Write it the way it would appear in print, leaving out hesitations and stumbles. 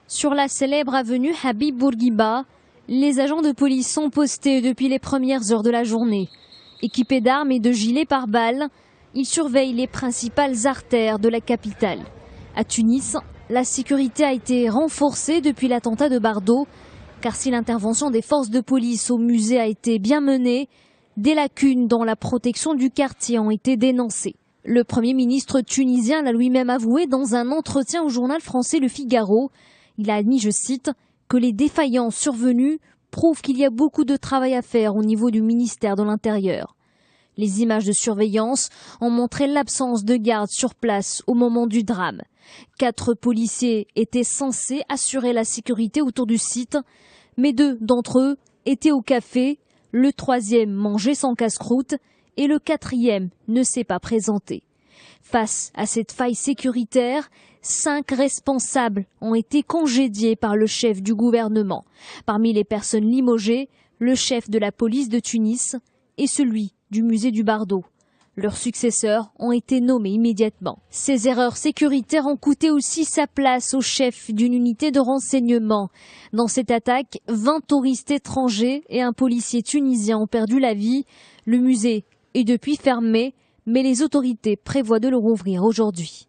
Sur la célèbre avenue Habib Bourguiba, les agents de police sont postés depuis les premières heures de la journée. Équipés d'armes et de gilets pare-balles, ils surveillent les principales artères de la capitale. À Tunis, la sécurité a été renforcée depuis l'attentat de Bardo, car si l'intervention des forces de police au musée a été bien menée, des lacunes dans la protection du quartier ont été dénoncées. Le Premier ministre tunisien l'a lui-même avoué dans un entretien au journal français Le Figaro. Il a admis, je cite, que les défaillances survenues prouvent qu'il y a beaucoup de travail à faire au niveau du ministère de l'Intérieur. Les images de surveillance ont montré l'absence de garde sur place au moment du drame. 4 policiers étaient censés assurer la sécurité autour du site, mais 2 d'entre eux étaient au café, le 3e mangeait son casse-croûte et le 4e ne s'est pas présenté. Face à cette faille sécuritaire, 5 responsables ont été congédiés par le chef du gouvernement. Parmi les personnes limogées, le chef de la police de Tunis et celui du musée du Bardo. Leurs successeurs ont été nommés immédiatement. Ces erreurs sécuritaires ont coûté aussi sa place au chef d'une unité de renseignement. Dans cette attaque, 20 touristes étrangers et un policier tunisien ont perdu la vie. Le musée est depuis fermé, mais les autorités prévoient de le rouvrir aujourd'hui.